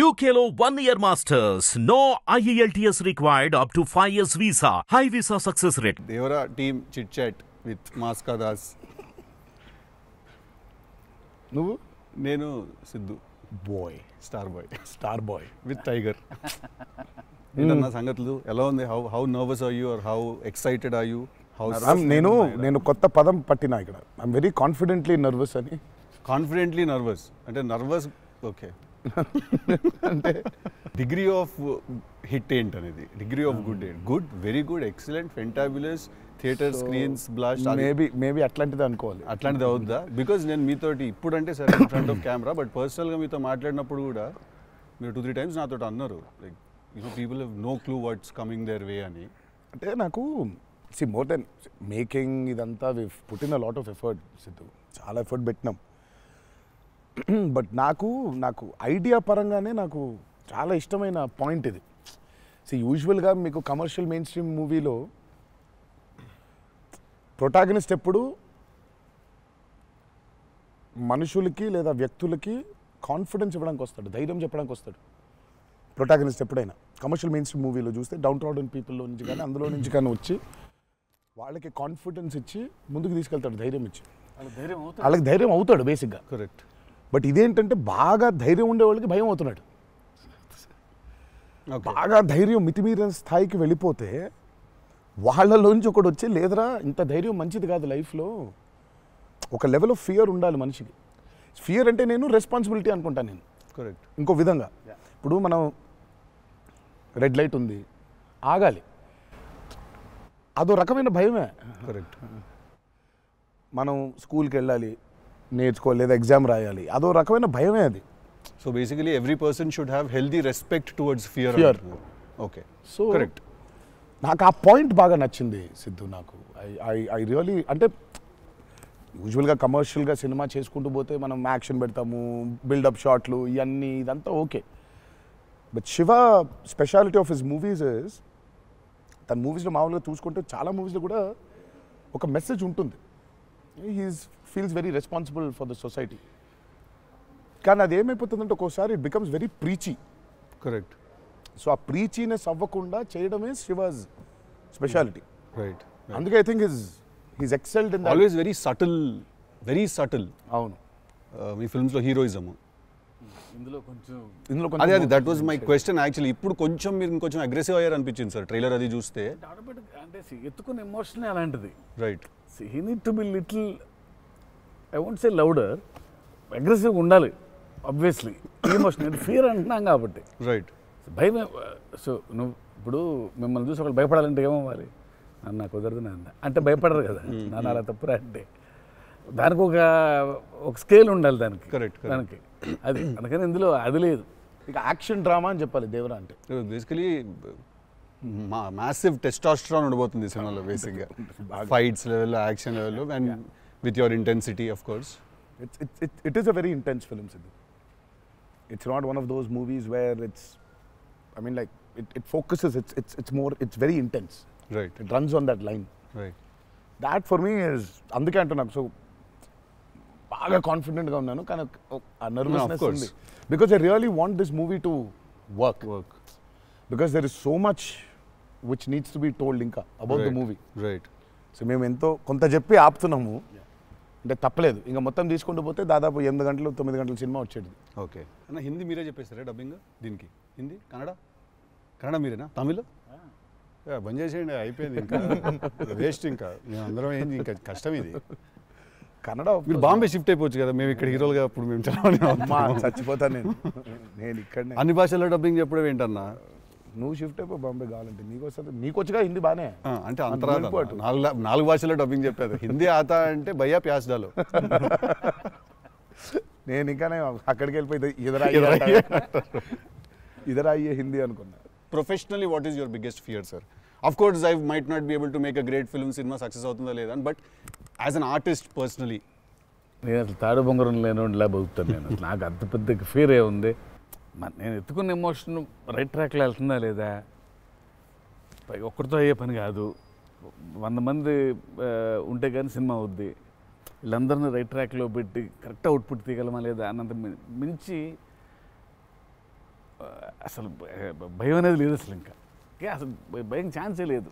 UKLO 1 year masters. No IELTS required up to 5 years visa. High visa success rate. Devara team chit chat with Maska Das. నువ్వు నేను Siddhu boy star boy boy with tiger. ఏంటన్నా సంగతులు ఎలా ఉంది? How nervous are you or how excited are you? నేను కొత్త పదం పట్టినా ఇక్కడ. ఐఎమ్ వెరీ కాన్ఫిడెంట్లీ నర్వస్ అని. కాన్ఫిడెంట్లీ నర్వస్ అంటే నర్వస్ ఓకే అంటే డిగ్రీ ఆఫ్ హిట్ ఏంటనేది, డిగ్రీ ఆఫ్ గుడ్ ఏంటి? Good, very good, excellent, fantabulous, theatre screens blast, maybe అట్లాంటిది అనుకోవాలి. అట్లాంటిది అవుద్దా? బికాజ్ నేను మీతోటి ఇప్పుడంటే సరే in front of camera, but పర్సనల్గా మీతో మాట్లాడినప్పుడు కూడా మీరు 2-3 times నాతో అన్నారు like people have no clue what's coming their way అని. అంటే నాకు మోర్ దెన్ మేకింగ్ ఇదంతా we put in a lot of effort Siddhu, చాలా ఎఫర్ట్ పెట్టినాం. బట్ నాకు ఐడియా పరంగానే నాకు చాలా ఇష్టమైన పాయింట్ ఇది. యూజువల్గా మీకు కమర్షియల్ మెయిన్ స్ట్రీమ్ మూవీలో ప్రొటాగనిస్ట్ ఎప్పుడు మనుషులకి లేదా వ్యక్తులకి కాన్ఫిడెన్స్ ఇవ్వడానికి వస్తాడు, ధైర్యం చెప్పడానికి వస్తాడు ప్రొటాగనిస్ట్ ఎప్పుడైనా. కమర్షియల్ మెయిన్ స్ట్రీమ్ మూవీలో చూస్తే డౌన్ ట్రాడన్ పీపుల్లో నుంచి కానీ అందులో నుంచి కానీ వచ్చి వాళ్ళకి కాన్ఫిడెన్స్ ఇచ్చి ముందుకు తీసుకెళ్తాడు, ధైర్యం ఇచ్చి. వాళ్ళకి ధైర్యం అవుతాడు బేసిక్గా. కరెక్ట్. బట్ ఇదేంటంటే బాగా ధైర్యం ఉండే వాళ్ళకి భయం అవుతున్నాడు. బాగా ధైర్యం మితిమీరిన స్థాయికి వెళ్ళిపోతే వాళ్ళలోంచి ఒకడు వచ్చి లేదరా ఇంత ధైర్యం మంచిది కాదు లైఫ్లో, ఒక లెవెల్ ఆఫ్ ఫియర్ ఉండాలి మనిషికి. ఫియర్ అంటే నేను రెస్పాన్సిబిలిటీ అనుకుంటాను నేను. కరెక్ట్. ఇంకో విధంగా ఇప్పుడు మనం రెడ్ లైట్ ఉంది, ఆగాలి, అదో రకమైన భయమే. కరెక్ట్. మనం స్కూల్కి వెళ్ళాలి, నేర్చుకోవాలి, లేదా ఎగ్జామ్ రాయాలి, అదో రకమైన భయమే అది. So basically every person should have healthy respect towards fear. Okay. So correct. నాకు ఆ పాయింట్ బాగా నచ్చింది సిద్ధు. నాకు ఐ రియలీ అంటే యూజువల్గా కమర్షియల్గా సినిమా చేసుకుంటూ పోతే మనం యాక్షన్ పెడతాము, బిల్డప్ షాట్లు, ఇవన్నీ ఇదంతా okay. But Shiva speciality of his movies is, తన మూవీస్లో మామూలుగా చూసుకుంటే చాలా మూవీస్లో కూడా ఒక మెసేజ్ ఉంటుంది. He's feels very responsible for the society. కానీ అది ఏమైపోతుందంటే ఒక్కోసారి it becomes very preachy. Correct. So ఆ ప్రీచీనెస్ అవ్వకుండా చేయడమే శివాజ్ స్పెషాలిటీ. రైట్. అందుకే I think he's excelled in always very subtle. అవును. మీ ఫిల్మ్స్లో హీరోయిజం ఇందులో అదే that was my question actually. ఇప్పుడు కొంచెం మీరు ఇంకొంచెం అగ్రెసివ్ అయ్యారు అనిపించింది సార్ ట్రైలర్ అది చూస్తే. అంటే ఎత్తుకున్న ఎమోషన్ అలాంటిది. Right. He need to be little, I won't say louder, అగ్రెసివ్గా ఉండాలి ఆబ్వియస్లీ. ఎమోషన్ ఫియర్ అంటున్నాం కాబట్టి. రైట్. భయం. సో నువ్వు ఇప్పుడు మిమ్మల్ని చూసి ఒకళ్ళు భయపడాలంటే ఏమవ్వాలి? నాకు కుదరదు నాన్న అంటే భయపడరు కదా, నాన్న అలా తప్పురా అంటే. దానికి ఒక స్కేల్ ఉండాలి దానికి. కరెక్ట్. దానికి అది అందుకని ఇందులో అది లేదు. ఇక యాక్షన్ డ్రామా అని చెప్పాలి దేవరా అంటే. బేసికలీ మ్యాసివ్ టెస్టాస్టెరాన్ ఉండబోతుంది సినిమాలో బేసిక్గా, ఫైట్స్ లెవెల్లో, యాక్షన్ లెవెల్లో, and with your intensity of course. It is a very intense film, Sidhu. It's not one of those movies where it's, I mean, like it focuses. It's more. It's very intense. Right. It runs on that line. Right. That for me is అందుకే అంటున్నాను. So బాగా కాన్ఫిడెంట్గా ఉన్నాను, కానీ ఆ nervousness ఉంది. Because I really want this movie to work. Because there is so much which needs to be told ఇంకా about the movie. Right. So మేము ఎంతో కొంత చెప్పి ఆపుతున్నాము అంటే తప్పలేదు. ఇంకా మొత్తం తీసుకుంటూ పోతే దాదాపు 8 గంటలు 9 గంటల సినిమా వచ్చేది. ఓకే అన్న, హిందీ మీరే చెప్పేస్తారా డబ్బింగ్ దీనికి? హిందీ, కన్నడ మీరేనా? తమిళ్ బంద్ చేసేయండి, అయిపోయింది ఇంకా వేస్ట్. ఇంకా మేము అందరం ఏంది, ఇంకా కష్టం ఇది. కన్నడ మీరు బాంబే షిఫ్ట్ అయిపోవచ్చు కదా, మేము ఇక్కడ హీరోలుగా అప్పుడు మేము చచ్చిపోతాను నేను ఇక్కడ అన్ని భాషల్లో డబ్బింగ్ చెప్పడం ఏంటన్నా? నువ్వు షిఫ్ట్ అయిపో బాంబే కావాలంటే, నీకు వచ్చుగా హిందీ బానే అంటే అంతరా 4 భాషల్లో డబ్బింగ్ చెప్పారు. హిందీ ఆతా అంటే భయ్యా ప్యాస్ డాలో. నేను ఇంకానే అక్కడికి వెళ్ళిపోయి ఇదరా అయ్యే హిందీ అనుకున్నా. Professionally what is your biggest fear sir? Of course I might not be able to make a great film, cinema success అవుతుందా లేదా, but as an artist personally నేను అసలు తాడు బొంగరం లేనిలా బతుకుతాను నేను. నాకు అంత పెద్ద ఫీర్ ఏ ఉంది. నేను ఎత్తుకున్న ఎమోషన్ రైట్ ట్రాక్లో వెళ్తుందా లేదా, ఒక్కరితో అయ్యే పని కాదు. 100 మంది ఉంటే కానీ సినిమా అవుద్ది. వీళ్ళందరినీ రైట్ ట్రాక్లో పెట్టి కరెక్ట్ అవుట్పుట్ తీయగలమా లేదా అన్నంత మించి అసలు భయం అనేది లేదు అసలు ఇంకా అసలు భయం ఛాన్సే లేదు,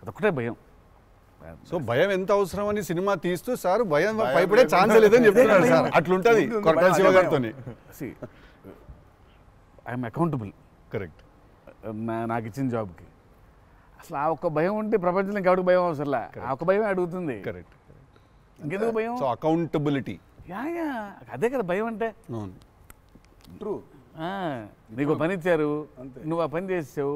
అదొక్కటే భయం. సో భయం ఎంత అవసరం అని సినిమా తీస్తూ సార్ భయం భయపడే ఛాన్స్ లేదని చెప్తున్నారు సార్. అట్లుంటది కొరటాల శివ గారితో. I'm accountable. కరెక్ట్. నాకు ఇచ్చిన జాబ్కి అసలు ఆ ఒక్క భయం ఉంటే ప్రపంచంలో ఇంకెవరికి భయం అవసరంలా, ఆ ఒక్క భయం అడుగుతుంది. కరెక్ట్. ఇంకెందుకు భయం? So accountability. యా అదే కదా భయం అంటే. ట్రూ. నీకు పని ఇచ్చారు, నువ్వు ఆ పని చేసావు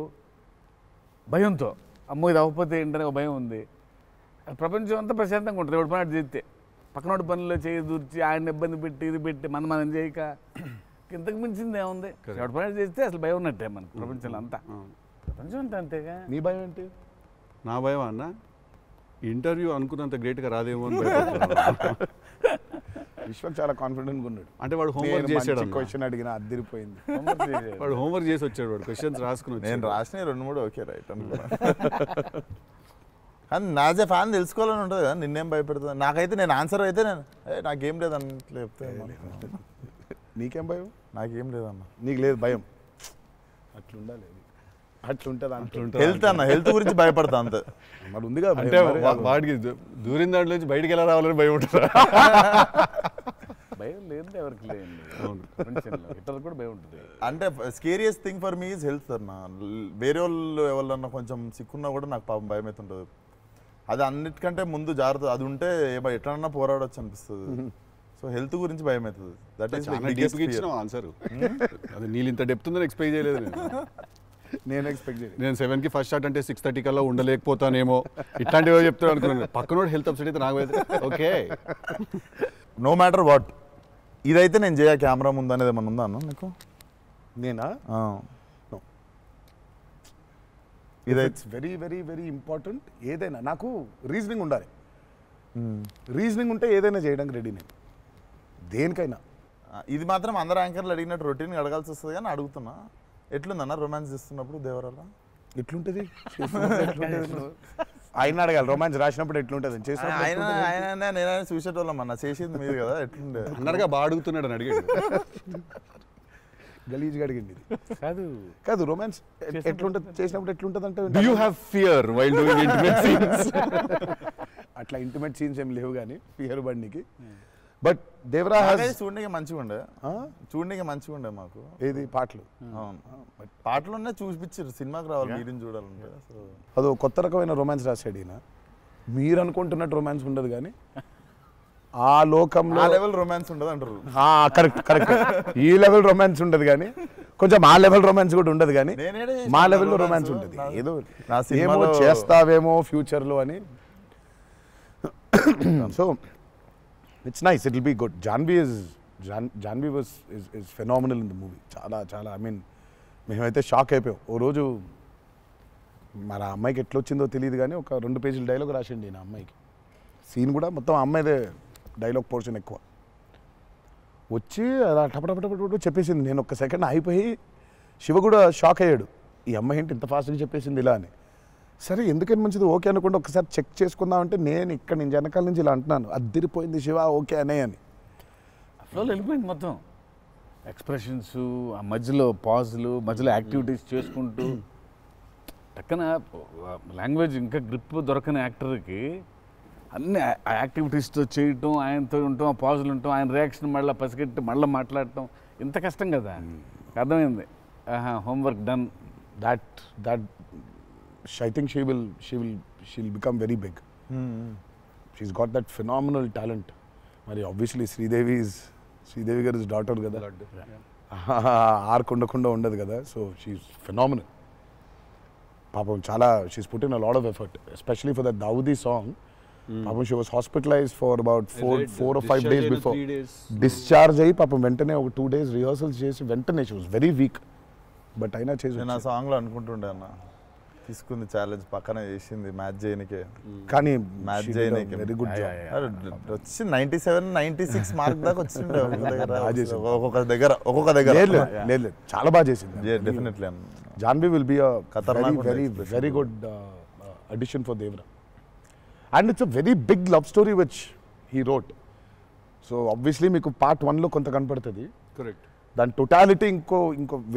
భయంతో, అమ్మో ఇది అవ్వకపోతే ఏంటనే ఒక భయం ఉంది. ప్రపంచం అంతా ప్రశాంతంగా ఉంటుంది ఎవడు పని అటు చేస్తే. పక్కనోడి పనుల్లో చేయి దూర్చి ఆయన ఇబ్బంది పెట్టి ఇది పెట్టి మనం చేయక ఇంతకు మించింది ఏముంది? ఎవడు పని అటు చేస్తే అసలు భయం ఉన్నట్టే మనకు ప్రపంచంలో అంతా. ప్రపంచం అంతా అంతేగా. నీ భయం ఏంటి? నా భయం అన్న ఇంటర్వ్యూ అనుకున్నంత గ్రేట్గా రాదేమో అని భయపడుతున్నాను. విశ్వం చాలా కాన్ఫిడెంట్గా ఉన్నాడు. అంటే వాడు హోంవర్క్ చేసాడు. క్వశ్చన్ అడిగిన అదిరిపోయింది. వాడు హోంవర్క్ చేసి వచ్చాడు, వాడు క్వశ్చన్స్ రాసుకుని. నేను రాసిన 2-3 ఓకే రైట్ అనుకున్నా. కానీ నాజే ఫ్యాన్ తెలుసుకోవాలని ఉంటుంది కదా, నిన్నేం భయపెడుతుంది. నాకైతే నేను ఆన్సర్ అయితే నేను నాకేం లేదన్న చెప్తే. నీకేం భయం? నాకేం లేదన్న. నీకు లేదు భయం? అట్లుండాలి, అట్లుంటుంది. హెల్త్ అన్న, హెల్త్ గురించి భయపడతా అంతే. మరి ఉంది కదా అంటే వాడికి దూరిన దాంట్లో నుంచి బయటికి ఎలా రావాలని భయం ఉంటుంది. భయం లేదు ఎవరికి లేదండి, ఇతరులకు కూడా భయం ఉంటుంది. అంటే scariest thing for me is health అన్న. వేరే వాళ్ళు ఎవరన్నా కొంచెం సిక్కున్నా కూడా నాకు పాపం భయం అవుతుంటుంది. అది అన్నిటికంటే ముందు జాగ్రత్త అది ఉంటే ఎట్లన్నా పోరాడొచ్చు అనిపిస్తుంది. సో హెల్త్ గురించి భయం అవుతుంది. That is answer. అది నీళ్ళు ఇంత డెప్త్ ఉందని ఎక్స్పెక్ట్ చేయలేదు నేను ఎక్స్పెక్ట్ చేయలేదు. నేను 7కి ఫస్ట్ షాట్ అంటే 6:30 కల్లా ఉండలేకపోతానేమో ఇట్లాంటివో చెప్తాడు అనుకున్నాను. పక్కనోడు హెల్త్ అప్సెట్ అయితే నాకు ఓకే. నో మ్యాటర్ వాట్ ఇదైతే నేను చేయ కెమెరా ముందు అనేది ఏమన్నా ఉందా అన్న నీకు? నేనా? ఇదైతే వెరీ వెరీ వెరీ ఇంపార్టెంట్. ఏదైనా నాకు రీజనింగ్ ఉండాలి. రీజనింగ్ ఉంటే ఏదైనా చేయడానికి రెడీ నేను, దేనికైనా. ఇది మాత్రం అందరు యాంకర్లు అడిగినట్టు రొటీన్గా అడగాల్సి వస్తుంది కానీ అడుగుతున్నా. ఎట్లుందన్న రొమాన్స్ చేస్తున్నప్పుడు దేవరాల? ఎట్లుంటుంది ఆయన అడగాలి. రొమాన్స్ రాసినప్పుడు ఎట్లుంటుంది? ఆయన నేనైనా చూసేటోళ్ళం అన్న, చేసింది మీరు కదా, ఎట్లుండే అన్నట్టుగా బాగా అడుగుతున్నాడు అని అడిగాడు. గలీజ్గా అడిగింది. కాదు కాదు రొమాన్స్ ఎట్లుంటుంది చేసినప్పుడు ఎట్లుంటుంది అంటే, Do you have fear while doing intimate scenes? అట్లా ఇంటిమేట్ సీన్స్ ఏం లేవు కానీ ఫియర్ బండికి. బట్ దేవరా చూడడానికి మంచిగా ఉండే మాకు. ఏది పాటలు? అవును, పాటలున్నా చూపించారు, సినిమాకి రావాలి మీరిని చూడాలంటే. అదో కొత్త రకమైన రొమాన్స్ రాశాడు ఈయన. మీరు అనుకుంటున్నట్టు రొమాన్స్ ఉండదు కానీ ఆ లోకంలో లెవెల్ రొమాన్స్ ఉండదు అంటారు. Correct correct. ఈ లెవెల్ రొమాన్స్ ఉండదు కానీ కొంచెం ఆ లెవెల్ రొమాన్స్ కూడా ఉండదు కానీ మా లెవెల్లో రొమాన్స్ ఉంటుంది. ఏదో ఏమో చేస్తావేమో ఫ్యూచర్లో అని. So it's nice, it will be good. Janhvi was is phenomenal in the movie. చాలా చాలా ఐ మీన్ మేమైతే షాక్ అయిపోయాం. ఓ రోజు మరి ఆ అమ్మాయికి ఎట్లా వచ్చిందో తెలియదు కానీ ఒక 2 పేజీల డైలాగ్ రాసిండి నా అమ్మాయికి. సీన్ కూడా మొత్తం అమ్మాయిదే డైలాగ్ పోర్షన్ ఎక్కువ. వచ్చి అలా టపటపటపట చెప్పేసింది. నేను ఒక్క సెకండ్ అయిపోయి శివ కూడా షాక్ అయ్యాడు, ఈ అమ్మాయి ఏంటి ఇంత ఫాస్ట్గా చెప్పేసింది ఇలా అని. సరే ఎందుకని మంచిది ఓకే అనుకుంటే ఒకసారి చెక్ చేసుకుందామంటే నేను ఇక్కడ నుంచి వెనకాల నుంచి ఇలా అంటున్నాను, అద్దిరిపోయింది శివ ఓకే అనే అని. ఫ్లోలో వెళ్ళిపోయింది మొత్తం. ఎక్స్ప్రెషన్స్, ఆ మధ్యలో పాజులు, మధ్యలో యాక్టివిటీస్ చేసుకుంటూ టక్కన లాంగ్వేజ్ ఇంకా గ్రిప్ దొరకని యాక్టర్కి అన్ని ఆ యాక్టివిటీస్తో చేయటం, ఆయనతో ఉండటం, ఆ పాజులు ఉండటం, ఆయన రియాక్షన్ మళ్ళీ పసిగట్టి మళ్ళీ మాట్లాడటం ఇంత కష్టం కదా. అర్థమైంది. Homework done. That I think she'll become very big. She's got that phenomenal talent. మరి obviously శ్రీదేవి గారి డాటర్ కదా, ఆర్క్ ఉండదు కదా. So she's phenomenal. పాపం చాలా she's put in a lot of effort, especially for that Daavudi song. పాపం she was hospitalized for about 4 or 5 days before discharge అయ్యి పాపం వెంటనే ఒక 2 days రిహర్సల్స్ చేసి వెంటనే she was very weak. But అయినా చేసి నేను ఆ సాంగ్లో అనుకుంటుండే అన్న, తీసుకుంది ఛాలెంజ్ పక్కన చేసింది మ్యాచ్ చేయనికే. కానీ మ్యాచ్ చేయనికే వెరీ గుడ్ జాబ్. వచ్చి 97, 96 మార్క్ దాకా వచ్చిండే ఒక్కొక్క దగ్గర. లేదు చాలా బాగా చేసింది. Definitely Janhvi will be very good addition for Devara. And it's a very big love story which he wrote. So obviously మీకు పార్ట్ 1లో కొంత కనపడుతుంది. కరెక్ట్. దాని టోటాలిటీ ఇంకో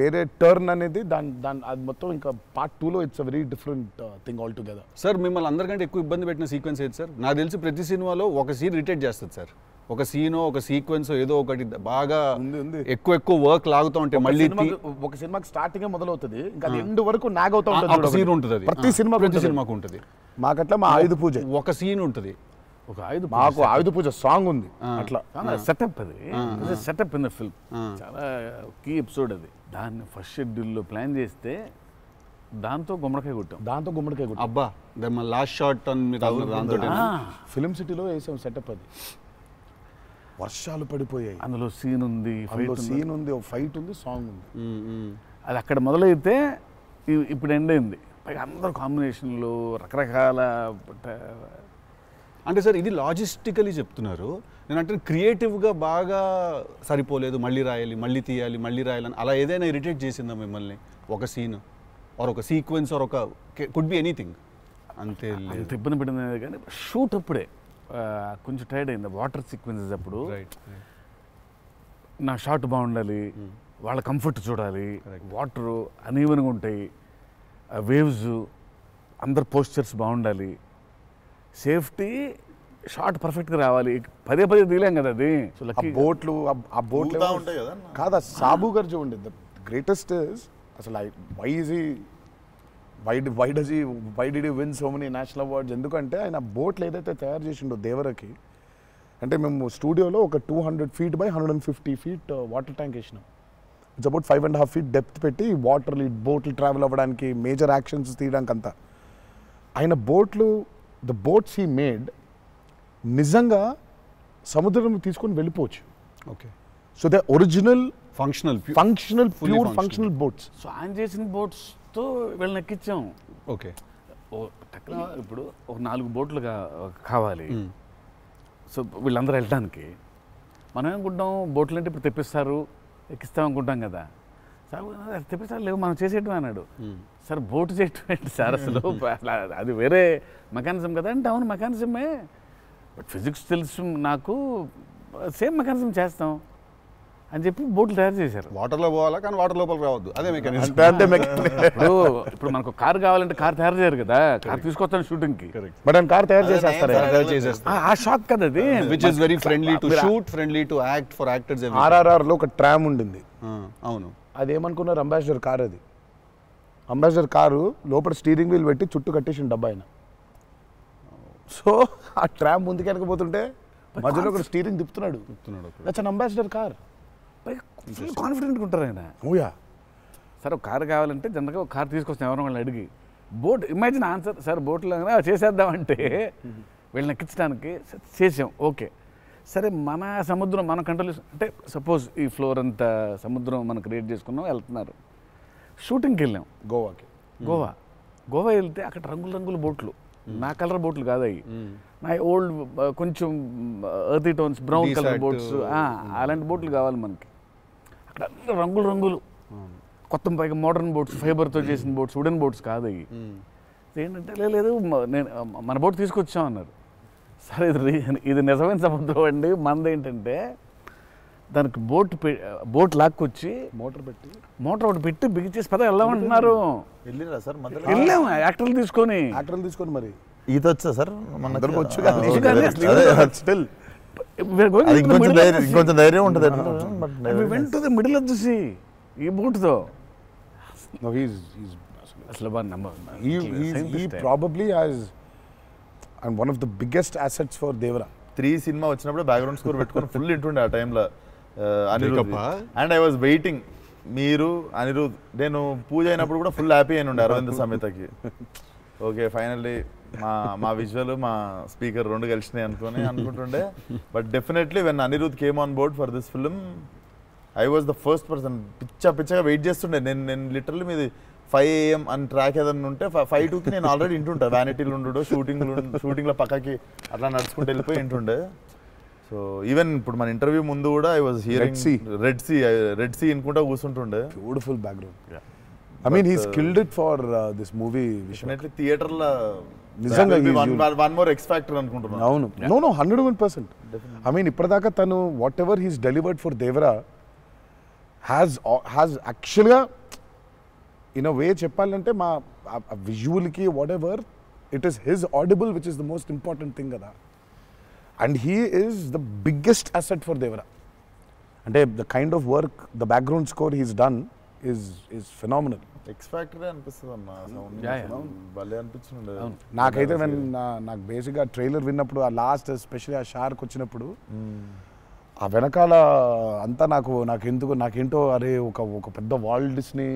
వేరే టర్న్ అనేది దాని అది మొత్తం ఇంకా పార్ట్ 2లో it's a very different thing all together. Sir మిమ్మల్ని అందరికంటే ఎక్కువ ఇబ్బంది పెట్టిన సీక్వెన్స్ ఏది సార్? నాకు తెలిసి ప్రతి సినిమాలో ఒక సీన్ రిటేట్ చేస్తుంది సార్. ఒక సీనో ఒక సీక్వెన్స్ ఏదో ఒకటి బాగా ఎక్కువ వర్క్ లాగుతూ ఉంటే మళ్ళీ ఒక సినిమాకి స్టార్టింగ్ మొదలవుతుంది ఇంకా అది ఎండ్ వరకు నాగ్ అవుతా ఉంటుంది. సీన్ ఉంటుంది, ప్రతి సినిమాకు ఉంటుంది. మాకట్లా మా ఆయుధ పూజ ఒక సీన్ ఉంటుంది, మాకు ఆయుధ పూజ సాంగ్ ఉంది. అట్లా సెటప్ అది సెటప్ ఇన్ ద ఫిల్మ్. చాలా కీ ఎపిసోడ్ అది. దాన్ని ఫస్ట్ షెడ్యూల్లో ప్లాన్ చేస్తే దాంతో గుమ్మడికాయ కొట్టాం. అబ్బా లాస్ట్ షాట్ దాంతో ఫిలిం సిటీలో వేసాం సెటప్. అది వర్షాలు పడిపోయాయి, అందులో సీన్ ఉంది, ఫైట్ ఉంది, సాంగ్ ఉంది. అది అక్కడ మొదలైతే ఇప్పుడు ఎండ్ అయింది. పైగా అందరూ కాంబినేషన్లు రకరకాల. అంటే సార్ ఇది లాజిస్టికలీ చెప్తున్నారు, నేను అంటే క్రియేటివ్గా బాగా సరిపోలేదు, మళ్ళీ రాయాలి, మళ్ళీ తీయాలి, మళ్ళీ రాయాలని అలా ఏదైనా ఇరిటేట్ చేసిందా మిమ్మల్ని? ఒక సీన్ ఆర్ ఒక సీక్వెన్స్ ఆర్ ఒక కుడ్ బి ఎనీథింగ్ అంతే అంత ఇబ్బంది పడింది. కానీ షూట్ అప్పుడే కొంచెం టైర్డ్ అయింది. వాటర్ సీక్వెన్సెస్ అప్పుడు నా షాట్ బాగుండాలి, వాళ్ళ కంఫర్ట్ చూడాలి, వాటరు అనీవెన్గా ఉంటాయి, వేవ్స్, అందరు పోస్చర్స్ బాగుండాలి, సేఫ్టీ షాట్ పర్ఫెక్ట్గా రావాలి. పదే తీయలేం కదా అది. బోట్లు ఉంటాయి కదా కాదా? సాబు గారు చూడండి, ద గ్రేటెస్ట్ ఇస్ అసలు why did he win so many national awards? ఎందుకంటే ఆయన బోట్లు ఏదైతే తయారు చేసిండో దేవరకి, అంటే మేము స్టూడియోలో ఒక 200 feet by 150 feet water tank వేసినాం. ఇట్స్ అబౌట్ 5.5 feet డెప్త్ పెట్టి బోట్లు ట్రావెల్ అవ్వడానికి, మేజర్ యాక్షన్స్ తీయడానికి అంతా. ఆయన ద బోట్స్ హీ మేడ్ నిజంగా సముద్రం తీసుకొని వెళ్ళిపోవచ్చు. Okay, so they original functional functional boats. So ఆయన చేసిన బోట్స్తో వీళ్ళని ఎక్కించాం. ఓకే, ఇప్పుడు ఒక 4 బోట్లు కావాలి. సో వీళ్ళందరూ వెళ్ళడానికి మనం ఏమనుకుంటాం, బోట్లు అంటే ఇప్పుడు తెప్పిస్తారు, ఎక్కిస్తాం అనుకుంటాం కదా. సార్ తెప్పిస్తారు లేవు, మనం చేసేయటం అన్నాడు. సార్ బోటు చేయటం ఏంటి సార్ అసలు? అది వేరే మెకానిజం కదా అంటే, అవును మెకానిజమే, బట్ ఫిజిక్స్ తెలుసు నాకు, సేమ్ మెకానిజం చేస్తాం అని చెప్పి బోట్లు తయారు చేశారు. వాటర్లో పోవాలా కానీ వాటర్ లోపల రావద్దు, అదే మెకానిజం. ఇప్పుడు మనకు కార్ కావాలంటే కార్ తయారు చేయరు కదా, కార్ తీసుకొస్తాను షూటింగ్కి, బట్ ఆయన కార్ తయారు చేసేస్తారు. ఆ షాక్ కదా అది. Which is very friendly to shoot, friendly to act for actors. RRR లో ఒక ట్రామ్ ఉండింది. అవును, అదేమనుకున్నారు, అంబాసిడర్ కార్. అది అంబాసిడర్ కారు లోపల స్టీరింగ్ వీల్ పెట్టి చుట్టూ కట్టేసిన డబ్బా ఆయన. సో ఆ ట్రామ్ ముందుకు వెనకపోతుంటే మధ్యలో ఒక స్టీరింగ్ తిప్పుతున్నాడు. That's an ambassador car. Full కాన్ఫిడెంట్గా ఉంటారు ఆయన. ఓయా సార్ ఒక కార్ కావాలంటే జనరల్గా ఒక కార్ తీసుకొస్తాం ఎవరో వాళ్ళని అడిగి. బోట్ ఇమాజిన్ ఆన్సర్, సార్ బోట్లో చేసేద్దామంటే వీళ్ళని ఎక్కించడానికి చేసాం. ఓకే సరే, మన సముద్రం మనం కంట్రోల్ అంటే సపోజ్ ఈ ఫ్లోర్ అంతా సముద్రం మనం క్రియేట్ చేసుకున్నాం, వెళ్తున్నారు. షూటింగ్కి వెళ్ళాం గోవా వెళ్తే అక్కడ రంగుల బోట్లు, నా కలర్ బోట్లు కాదు అవి, నా ఓల్డ్ కొంచెం ఎర్తీ టోన్స్ బ్రౌన్ కలర్ బోట్స్, అలాంటి బోట్లు కావాలి మనకి. అక్కడ అన్ని రంగులు కొత్త, పైగా మోడర్న్ బోట్స్, ఫైబర్తో చేసిన బోట్స్, వుడెన్ బోట్స్ కాదు అవి. ఏంటంటే లేదు నేను మన బోట్ తీసుకొచ్చాం అన్నారు. సరే ఇది నిజమైన సముద్రం అండి, మనదేంటంటే దానికి బోట్ లాక్కొచ్చి మోటార్ ఒకటి పెట్టి బిగిచేసి పద వెళ్దామంటున్నారు. వెళ్ళాము యాక్టర్లు తీసుకొని మరి ఈత వచ్చా సార్? కొంచెం ధైర్యం ఉంటుంది. వెంట మిడిల్ ఆఫ్ ది సీ ఈ బోట్తో అసలు probably has and one of the biggest assets for Devara. 3 cinema వచ్చినప్పుడు బ్యాక్గ్రౌండ్ స్కోర్ పెట్టుకొని ఫుల్ ఇంటుండే ఆ టైంలో Anirudh. And I was waiting, మీరు అనిరుద్, నేను పూజ అయినప్పుడు కూడా ఫుల్ హ్యాపీ అయిన ఉండే అరవింద్ సమేతకి. ఓకే ఫైనల్లీ మా విజువల్ మా స్పీకర్ 2 కలిసినాయి అనుకుంటుండే. But definitely when Anirudh came on board for this film, I was the first person. పిచ్చగా వెయిట్ చేస్తుండే. నేను లిటరల్లీ మీది 5 AM అని ట్రాక్ ఏదన్నా ఉంటే 5:02కి నేను ఆల్రెడీ ఇంటుంటా. వ్యానిటీలు ఉండు, షూటింగ్లో పక్కకి అట్లా నడుచుకుంటూ వెళ్ళిపోయి ఇంటుండే. సో ఈవెన్ ఇప్పుడు మన ఇంటర్వ్యూ ముందు కూడా I was hearing Red Sea అనుకుంటా కూర్చుంటుండే. Beautiful background. I mean he skilled it for this movie. Definitely థియేటర్లో నిజంగా వన్ మోర్ ఎక్స్ ఫ్యాక్టర్ అనుకుంటున్నాను. అవును, నో 101%. ఐ మీన్ ఇప్పటిదాకా తను whatever he's delivered for Devara, has యాక్చువల్గా ఇన్ అ వే చెప్పాలంటే మా విజువల్కి whatever it is his audible which is the most important thing కదా. And he is the biggest asset for Devara. అంటే the kind of work the background score he's done is phenomenal. X factory అనిపిస్తుంది అన్న sound భలే అనిపించింది. నాకైతే నాకు బేసిక్గా trailer విన్నప్పుడు ఆ లాస్ట్ ఎస్పెషల్లీ ఆ షార్క్ వచ్చినప్పుడు ఆ వెనకాల అంతా నాకేంటో అరే ఒక పెద్ద వాల్ట్ డిస్నీ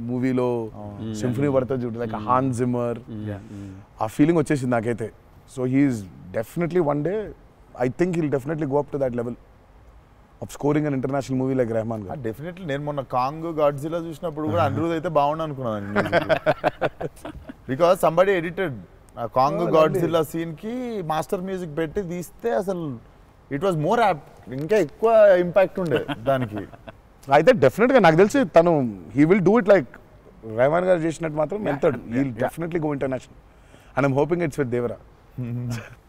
మూవీలో సింఫనీ పడుతుంది చూడు, లైక్ హాన్ జిమ్మర్, ఆ ఫీలింగ్ వచ్చేసింది నాకైతే. So he's definitely one day I think he'll definitely go up to that level of scoring an international movie like Rahman garu. Definitely నేను మొన్న కాంగ్ గాడ్జిలా చూసినప్పుడు కూడా అనిరుద్ అయితే బాగుండు అనుకున్నాను, బికాస్ సంబడి ఎడిటెడ్ ఆ కాంగ్ గాడ్జిలా సీన్ కి మాస్టర్ మ్యూజిక్ పెట్టి తీస్తే అసలు ఇట్ వాజ్ మోర్ యాప్ట్, ఇంకా ఎక్కువ ఇంపాక్ట్ ఉండే దానికి. అయితే డెఫినెట్గా నాకు తెలిసి తను he will do it like Rahman garu చేసినట్టు మాత్రం వెళ్తాడు. He will definitely go international and I'm hoping it's with Devara.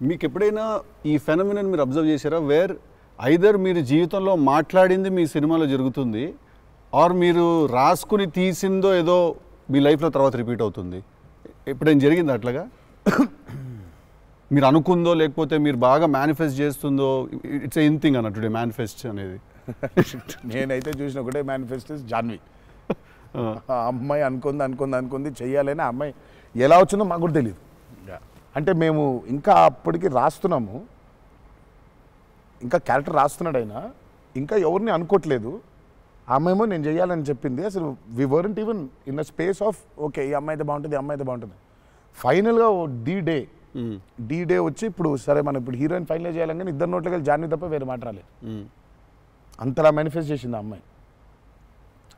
మీకు ఎప్పుడైనా ఈ ఫెనమినన్ మీరు అబ్జర్వ్ చేశారా, వేర్ ఐదర్ మీరు జీవితంలో మాట్లాడింది మీ సినిమాలో జరుగుతుంది, ఆర్ మీరు రాసుకుని తీసిందో ఏదో మీ లైఫ్లో తర్వాత రిపీట్ అవుతుంది? ఎప్పుడైనా జరిగింది అట్లాగా? మీరు అనుకుందో లేకపోతే మీరు బాగా మేనిఫెస్ట్ చేస్తుందో? ఇట్స్ ఎన్ థింగ్ అన్న టుడే మేనిఫెస్ట్ అనేది. నేనైతే చూసిన ఒకటే మేనిఫెస్ట్ జాన్వి. ఆ అమ్మాయి అనుకుంది చెయ్యాలని, ఆ అమ్మాయి ఎలా వచ్చిందో మాకు కూడా తెలియదు. అంటే మేము ఇంకా అప్పటికి రాస్తున్నాము, ఇంకా క్యారెక్టర్ రాస్తున్నాడు అయినా ఇంకా ఎవరిని అనుకోవట్లేదు. ఆ అమ్మాయేమో నేను చెయ్యాలని చెప్పింది. అసలు we weren't even in a space of okay ఈ అమ్మాయి అయితే బాగుంటుంది, ఈ అమ్మాయి అయితే బాగుంటుంది. ఫైనల్గా డీ డే వచ్చి ఇప్పుడు సరే మనం ఇప్పుడు హీరోయిన్ ఫైనల్ చేయాలని, కానీ ఇద్దరు నోట్లకి వెళ్ళి జాన్వి తప్ప వేరే మాట రాలేదు. అంతలా మేనిఫెస్ట్ చేసింది ఆ అమ్మాయి.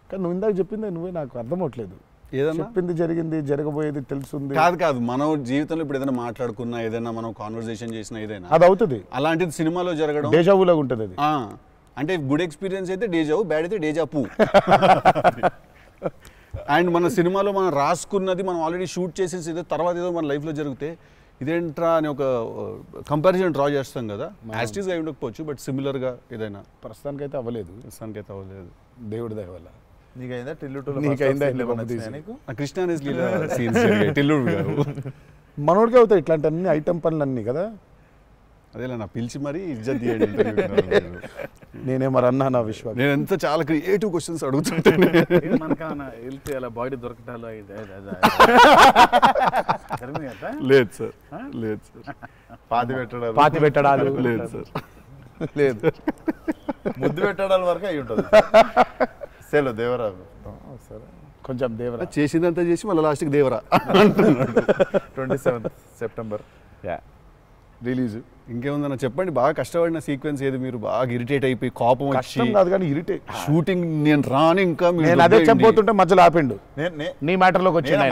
కానీ నువ్వు ఇందాక చెప్పింది నువ్వే నాకు అర్థం అవట్లేదు. ఏదన్నా చెప్పింది జరిగింది, జరగబోయేది తెలుస్తుంది. కాదు మనం జీవితంలో ఇప్పుడు ఏదైనా మాట్లాడుకున్నా, ఏదైనా మనం కాన్వర్సేషన్ చేసినా, ఏదైనా అది అవుతుంది. అలాంటిది సినిమాలో జరగడం డేజావులాగా ఉంటుంది అది. అంటే గుడ్ ఎక్స్పీరియన్స్ అయితే డేజావు, బ్యాడ్ అయితే డేజాపు. అండ్ మన సినిమాలో మనం రాసుకున్నది మనం ఆల్రెడీ షూట్ చేసేసి ఏదో తర్వాత ఏదో మన లైఫ్లో జరిగితే ఇదేంట్రా అని ఒక కంపారిజన్ డ్రా చేస్తాం కదా. యాస్టీస్గా అయి ఉండకపోవచ్చు, బట్ సిమిలర్గా ఏదైనా. ప్రస్తుతానికైతే అవ్వలేదు, దేవుడి దయ వల్ల. నీకైందా కృష్ణ టిల్లుడు గారు మనోడికి అవుతాయి ఇట్లాంటి అన్ని ఐటమ్ పనులు అన్నీ కదా. అదేలా నా పిలిచి మరీ ఇజ్జత్ తీయండి. నేనే మరి అన్నా నా విశ్వాసం. నేను ఎంత చాలా క్రియేటివ్ క్వశ్చన్స్ అడుగుతుంటాను. వెళ్తే అలా బాడీ దొరకటాలు లేదు సార్, పాతి పెట్టడాలు లేదు సార్, లేదు ముద్దు పెట్టడాల వరకు అయి ఉంటుంది. సెలవు దేవరా సరే కొంచెం దేవరా చేసిందంతా చేసి మళ్ళీ లాస్ట్కి దేవరా 27 సెప్టెంబర్ రిలీజ్. ఇంకేముందన్న చెప్పండి, బాగా కష్టపడిన సీక్వెన్స్ ఏది? మీరు బాగా ఇరిటేట్ అయిపోయి కోపం వచ్చి కాదు కానీ ఇరిటేట్ షూటింగ్ నేను రాను ఇంకా నేను అదే చెప్పబోతుంటే మధ్యలో ఆపిండు. నీ మ్యాటర్లోకి వచ్చింది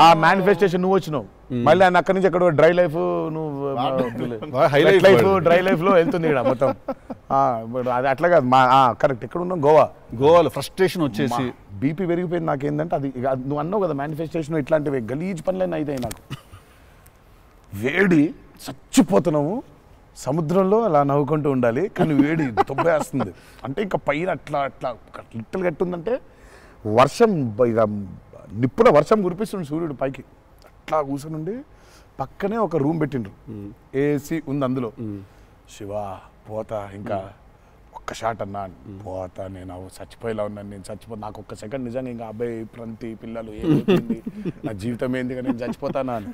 ఆ మేనిఫెస్టేషన్. నువ్వు వచ్చినావు మళ్ళీ ఆయన అక్కడి నుంచి ఎక్కడ డ్రై లైఫ్, నువ్వు హైలైట్ లైఫ్ డ్రై లైఫ్ లో వెళ్తుంది ఇక్కడ మొత్తం. అది అట్లా కాదు కరెక్ట్. ఎక్కడ ఉన్నాం? గోవాలో ఫ్రస్ట్రేషన్ వచ్చేసి బీపీ పెరిగిపోయింది. నాకేందంటే అది నువ్వు అన్నావు కదా మేనిఫెస్టేషన్ ఇట్లాంటివి గలీజ్ పనులైనా అయితాయి నాకు. వేడి చచ్చిపోతున్నాము, సముద్రంలో అలా నవ్వుకుంటూ ఉండాలి, కానీ వేడి తొబ్బేస్తుంది. అంటే ఇంకా పైన అట్లా లిట్టలు కట్టుందంటే వర్షం, ఇక నిప్పుల వర్షం కురిపిస్తుంది సూర్యుడు పైకి. అట్లా కూర్చొని పక్కనే ఒక రూమ్ పెట్టిండ్రు, ఏసీ ఉంది అందులో. శివ పోతా, ఇంకా ఒక్క షాట్ అన్నా పోతా, నేను చచ్చిపోయేలా ఉన్నాను, నేను చచ్చిపోతా. నాకు ఒక్క సెకండ్ నిజంగా ఇంకా అబ్బాయి ప్రంతి పిల్లలు ఏమైపోయింది, నా జీవితం ఏంది, నేను చచ్చిపోతానా అని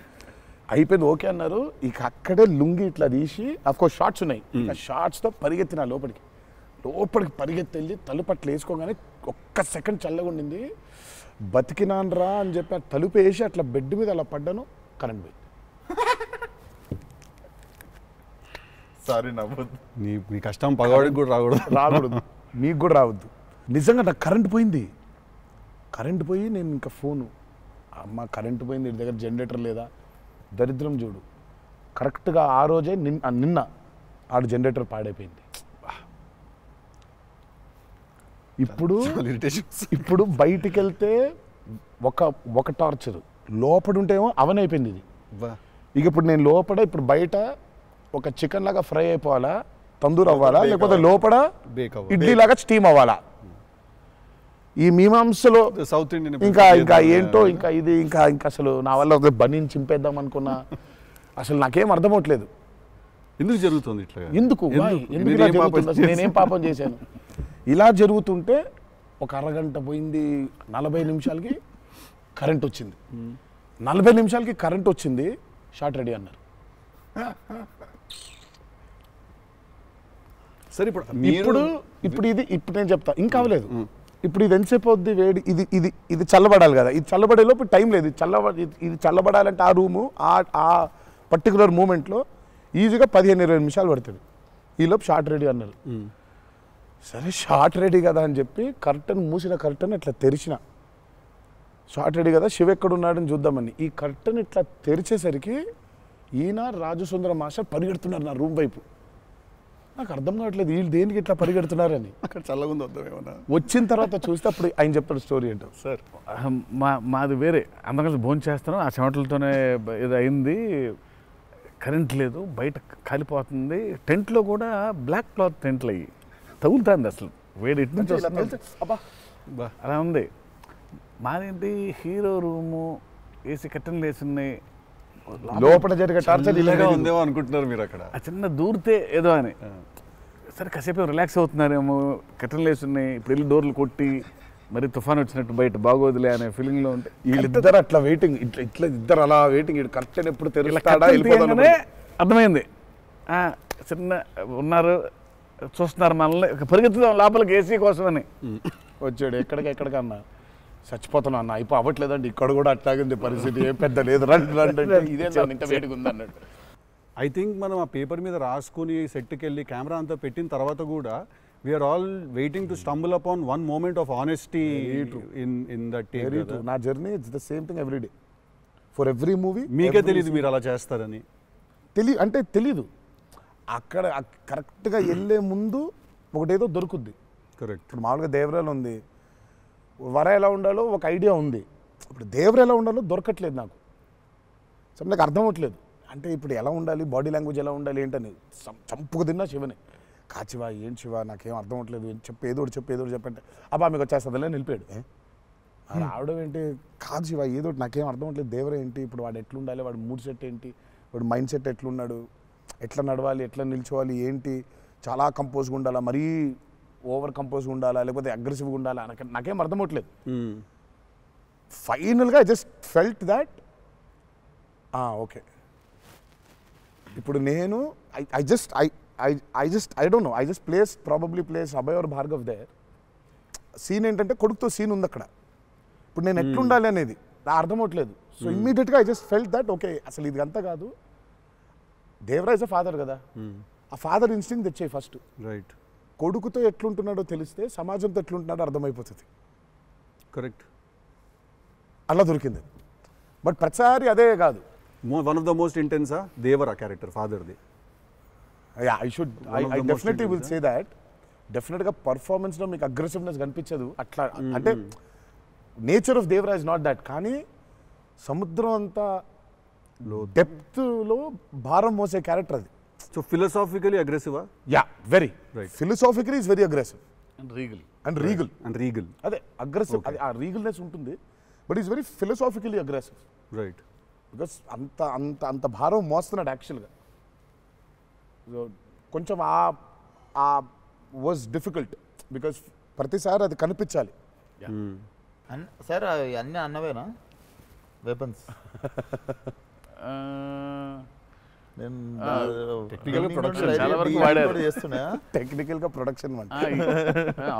అయిపోయింది. ఓకే అన్నారు. ఇక అక్కడే లుంగి ఇట్లా తీసి, అఫ్కోర్స్ షార్ట్స్ ఉన్నాయి, ఆ షార్ట్స్తో పరిగెత్తిన లోపలికి పరిగెత్తి వెళ్ళి తలుపు అట్లా వేసుకోగానే ఒక్క సెకండ్ చల్లగా ఉండింది. బతికినాన్రా అని చెప్పి ఆ తలుపు వేసి అట్లా బెడ్ మీద అలా పడ్డాను, కరెంట్ పోయింది. సారీ నవ్వద్దు, నీ కష్టం పగవాడికి కూడా రాకూడదు, మీకు కూడా రావద్దు. నిజంగా నాకు కరెంట్ పోయింది. కరెంట్ పోయి నేను ఇంకా ఫోను, అమ్మ కరెంట్ పోయింది, ఇంటి దగ్గర జనరేటర్ లేదా, దరిద్రం చూడు. కరెక్ట్గా ఆ రోజే నిన్న ఆడు జనరేటర్ పాడైపోయింది. ఇప్పుడు బయటికి వెళ్తే ఒక టార్చర్, లోపల ఉంటేమో అవన్ అయిపోయింది ఇది. ఇక ఇప్పుడు నేను లోపల, ఇప్పుడు బయట ఒక చికెన్ లాగా ఫ్రై అయిపోవాలా, తందూరు అవ్వాలా, లేకపోతే లోపల ఇడ్లీ లాగా స్టీమ్ అవ్వాలా. ఈ మీమాంసలో సౌత్ ఇండియన్ ఇంకా ఏంటో ఇంకా ఇది ఇంకా అసలు నా వల్ల ఒక బనీని చింపేద్దాం అనుకున్నా అసలు నాకేం అర్థం అవట్లేదు. ఎందుకు జరుగుతుంది ఇట్లా? ఎందుకు ఇలా జరుగుతుంది? అసలు నేనేం పాపం చేశాను? ఇలా జరుగుతుంటే ఒక అరగంట పోయింది, 40 నిమిషాలకి కరెంట్ వచ్చింది. 40 నిమిషాలకి కరెంట్ వచ్చింది, షార్ట్ రెడీ అన్నారు. సరే ఇప్పుడు నేను చెప్తా ఇంకా అవ్వలేదు. ఇప్పుడు ఇది ఎంతసేపు అవుద్ది వేడి, ఇది చల్లబడాలి కదా, ఇది చల్లబడే లోపు టైం లేదు. ఇది చల్లబడాలంటే ఆ రూము ఆ పర్టికులర్ మూమెంట్లో ఈజీగా 15-20 నిమిషాలు పడుతుంది. ఈలోపు షార్ట్ రెడీ అన్నారు. సరే షార్ట్ రెడీ కదా అని చెప్పి మూసిన కర్టన్ ఇట్లా తెరిచిన. షార్ట్ రెడీ కదా, శివ ఎక్కడున్నాడని చూద్దామని ఈ కర్టన్ ఇట్లా తెరిచేసరికి ఈయన రాజసుందర మాస్టర్ పరిగెడుతున్నారు నా రూమ్ వైపు. నాకు అర్థం కావట్లేదు వీళ్ళు దేనికి ఇట్లా పరిగెడుతున్నారని. అక్కడ చల్లగా ఉంది వద్దాం ఏమన్నా. వచ్చిన తర్వాత చూస్తే అప్పుడు ఆయన చెప్తాడు స్టోరీ ఏంటో. సార్ మాది వేరే, అందరం భోజనం చేస్తున్నాం, ఆ చెమటలతోనే ఇది అయింది, కరెంట్ లేదు, బయట కాలిపోతుంది, టెంట్లో కూడా బ్లాక్ క్లాత్ టెంట్లు అయ్యి తగులుతుంది, అసలు వేడి ఇటు నుంచి వస్తుంది, అలా ఉంది. మాదేంటి హీరో రూము, ఏసీ కట్టెలు వేసి ఉన్నాయి, లోపల జరిగే టార్చర్ ఇలాగా ఉందేమో అనుకుంటున్నారు మీరు అక్కడ. ఆ చిన్న దూరితే ఏదో అని. సరే కాసేపు రిలాక్స్ అవుతున్నారేమో, కట్టెలు వేసి ఉన్నాయి, ఇప్పుడు వెళ్ళి డోర్లు కొట్టి మరి తుఫాన్ వచ్చినట్టు బయట బాగోదులే అనే ఫీలింగ్లో ఉంటే వీళ్ళిద్దరు అట్లా వెయిటింగ్, ఇట్లా ఇద్దరు అలా వెయిటింగ్, కర్టెన్ ఎప్పుడు తెరుస్తాడా అర్థమైంది. చిన్న ఉన్నారు చూస్తున్నారు మనల్ని, పరిగెత్తుదాం లోపలికి ఏసీ కోసమని వచ్చాడు. ఎక్కడికన్నా చచ్చిపోతున్నా అన్న, అయిపో అవ్వట్లేదండి, ఇక్కడ కూడా అట్లాగింది పరిస్థితి, ఏం పెద్ద లేదు, రండి ఇదే ఇంత వేడిగా ఉంది అన్నాడు. ఐ థింక్ మనం ఆ పేపర్ మీద రాసుకుని సెట్కి వెళ్ళి కెమెరా అంతా పెట్టిన తర్వాత కూడా we're all waiting to stumble upon one moment of honesty in that take. నా journey it's the same thing every day for every movie. మీకే తెలియదు మీరు అలా చేస్తారని? తెలీదు. అక్కడ కరెక్ట్గా వెళ్ళే ముందు ఒకటేదో దొరుకుద్ది. కరెక్ట్. ఇప్పుడు మామూలుగా దేవరాలు ఉంది, వర ఎలా ఉండాలో ఒక ఐడియా ఉంది, ఇప్పుడు దేవర ఎలా ఉండాలో దొరకట్లేదు నాకు. సో నాకు అర్థం అవ్వట్లేదు, అంటే ఇప్పుడు ఎలా ఉండాలి, బాడీ లాంగ్వేజ్ ఎలా ఉండాలి ఏంటని చంపుకు తిన్నా శివని. కాచివా ఏం శివ నాకేం అర్థం అవ్వట్లేదు, ఏదో చెప్పంటే అబ్బా మీకు వచ్చేస్తుందిలే నిలిపాడు. రావడం ఏంటి, కాదు శివ ఏదో నాకేం అర్థం అవ్వట్లేదు, దేవర ఏంటి, ఇప్పుడు వాడు ఎట్లుండాలి, వాడు మూడ్ సెట్ ఏంటి, వాడు మైండ్ సెట్ ఎట్లున్నాడు, ఎట్లా నడవాలి, ఎట్లా నిల్చోవాలి ఏంటి, చాలా కంపోజ్గా ఉండాలా, మరీ ఓవర్ కంపోజ్గా ఉండాలా, లేకపోతే అగ్రెసివ్గా ఉండాలా, నాకేం అర్థం అవ్వట్లేదు. ఫైనల్గా I just felt that okay ఇప్పుడు నేను I don't know, I just probably place Abhay or Bhargav there. Scene ఏంటంటే కొడుకుతో సీన్ ఉంది అక్కడ, ఇప్పుడు నేను ఎట్లుండాలి అనేది నాకు అర్థం అవ్వట్లేదు. సో ఇమ్మీడియట్గా I just felt that okay అసలు ఇది అంతా కాదు, దేవరాజ్ అ ఫాదర్ కదా, ఆ ఫాదర్ ఇన్స్టింక్ట్ తెచ్చాయి ఫస్ట్. రైట్. కొడుకుతో ఎట్లుంటున్నాడో తెలిస్తే సమాజంతో ఎట్లుంటున్నాడో అర్థమైపోతుంది. కరెక్ట్. అలా దొరికింది. బట్ ప్రతిసారి అదే కాదు. వన్ ఆఫ్ ద మోస్ట్ ఇంటెన్సా దేవరా క్యారెక్టర్ ఫాదర్ది. I definitely will say that. డెఫినెట్గా పర్ఫార్మెన్స్లో మీకు అగ్రెసివ్నెస్ కనిపించదు అట్లా, అంటే nature of Devara is not that. కానీ సముద్రం అంతా డెప్త్లో భారం మోసే క్యారెక్టర్ అది. సో ఫిలసాఫికలీ అగ్రెసివా? Yeah, very right. Philosophically is very aggressive and regal. అదే అగ్రెసివ్, అది ఆ రీగల్నెస్ ఉంటుంది, but is very philosophically aggressive. Right. Because అంత అంత అంత భారం మోస్తున్నాడు యాక్చువల్గా. సో కొంచెం ఆ వాజ్ డిఫికల్ట్ బికాస్ ప్రతిసారి అది కనిపించాలి. సార్ అన్నీ అన్నవేనా వెపన్స్? టెక్నికల్గా ప్రొడక్షన్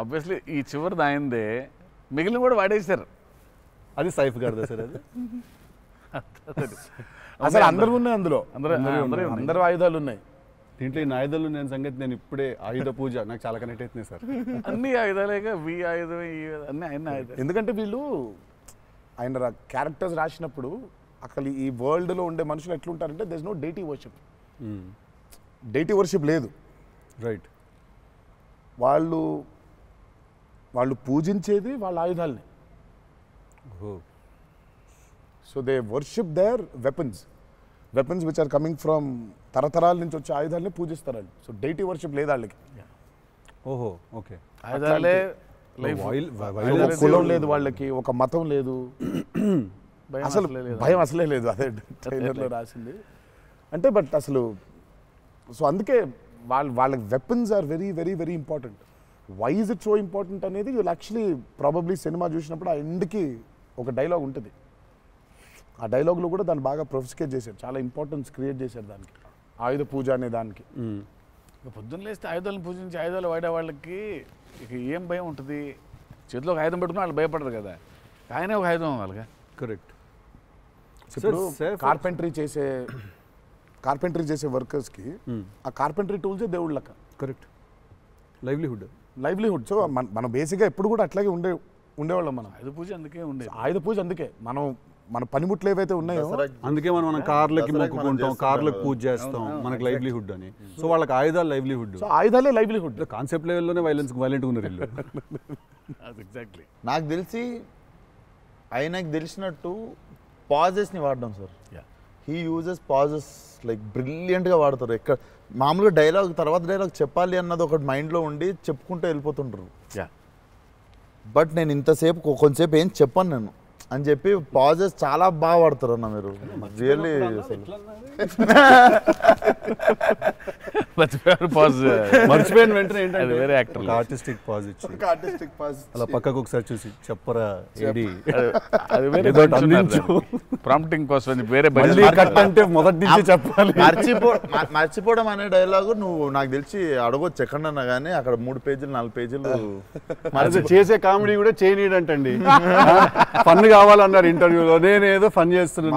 ఆబ్వియస్లీ ఈ చివరిది ఆయనదే, మిగిలిన కూడా వాడేశారు. అది సైఫ్ గారిదా సార్? అది అసలు అందరూ ఉన్నాయి అందులో, అందరూ ఆయుధాలు ఉన్నాయి దీంట్లో. ఈ ఆయుధాలు నేను సంగతి నేను ఇప్పుడే ఆయుధ పూజ నాకు చాలా కనెక్ట్ అవుతున్నాయి సార్. అన్ని ఆయుధాలేక వి ఆయుధం అన్ని ఆయన ఆయుధాలు. ఎందుకంటే వీళ్ళు ఆయన క్యారెక్టర్స్ రాసినప్పుడు అసలు ఈ వరల్డ్లో ఉండే మనుషులు ఎట్లుంటారంటే there is no deity worship. Deity worship లేదు. రైట్. వాళ్ళు పూజించేది వాళ్ళ ఆయుధాలని. So they worship their weapons which are coming from తరతరాల నుంచి వచ్చే ఆయుధాలని పూజిస్తారు వాళ్ళు. సో డేటీ వర్షిప్ లేదు వాళ్ళకి. ఓహో, ఓకే. ఆయుధాలే లైఫ్ ఒక కులం లేదు వాళ్ళకి, ఒక మతం లేదు, అసలు భయం అసలే లేదు. అదే ట్రైలర్లో రాసింది అంటే. బట్ అసలు సో అందుకే వాళ్ళకి weapons are very very very important. Why is it so important అనేది వీళ్ళు యాక్చువల్లీ ప్రాబబ్లీ సినిమా చూసినప్పుడు ఆ ఎండ్కి ఒక డైలాగ్ ఉంటుంది. ఆ డైలాగ్లో కూడా దాన్ని బాగా ప్రొఫిస్కేట్ చేశారు, చాలా ఇంపార్టెన్స్ క్రియేట్ చేశారు దానికి, ఆయుధ పూజ అనే దానికి. పొద్దున్న లేస్తే ఆయుధాలను పూజించి ఆయుధాలు వాడే వాళ్ళకి ఇక ఏం భయం ఉంటుంది? చేతిలో ఒక ఆయుధం పెట్టుకుని వాళ్ళు భయపడరు కదా, ఆయనే ఒక ఆయుధం వాళ్ళగా. కరెక్ట్. ఇప్పుడు కార్పెంటరీ చేసే వర్కర్స్కి ఆ కార్పెంటరీ టూల్సే దేవుళ్ళ లెక్క. కరెక్ట్. లైవ్లీహుడ్. సో మనం బేసిక్గా ఎప్పుడు కూడా అట్లాగే ఉండేవాళ్ళం. మనం ఆయుధ పూజ అందుకే ఉండేది. ఆయుధ పూజ అందుకే మన పనిముట్లు ఏవైతే ఉన్నాయో అందుకే మనం కార్లకి మొక్కుకుంటాం, కార్లకు పూజ చేస్తాం, మనకు లైవ్లీహుడ్ అని. సో వాళ్ళకి ఆయుధాలు లైవ్లీహుడ్. సో ఆయుధాలే లైవ్లీహుడ్. కాన్సెప్ట్ లెవెల్లోనే వైలెంట్గా ఉన్నారు వీళ్ళు. ఎగ్జాక్ట్లీ. నాకు తెలిసి ఆయనకు తెలిసినట్టు పాజెస్ని వాడడం sir. He uses pauses like బ్రిలియంట్గా వాడతారు. ఎక్కడ మామూలుగా డైలాగ్ తర్వాత డైలాగ్ చెప్పాలి అన్నది ఒకటి మైండ్లో ఉండి చెప్పుకుంటూ వెళ్ళిపోతుంటారు. బట్ నేను ఇంతసేపు కొంచెంసేపు ఏం చెప్పాను నేను అని చెప్పి పాజెస్ చాలా బాగా వాడతారు అన్న మీరు. రియల్లీ మర్చిపోయిన వెంటనే ఏంటంటే వేరే యాక్టర్ ఆర్టిస్టిక్ పాజ్ ఇచ్చి అలా పక్కకు ఒకసారి చూసి చెప్పరా ఏడి ప్రాంప్టింగ్ కోసం వేరే అంటే మొదటి నుంచి చెప్పాలి. మర్చిపోవడం అనే డైలాగు నువ్వు నాకు తెలిసి అడగొచ్చు ఎక్కడన్నా కానీ అక్కడ 3 పేజీలు 4 పేజీలు చేసే కామెడీ కూడా చేయనీడంటండి. ఫన్ కావాలన్నారు ఇంటర్వ్యూలో, నేనేదో ఫన్ చేస్తున్నాను.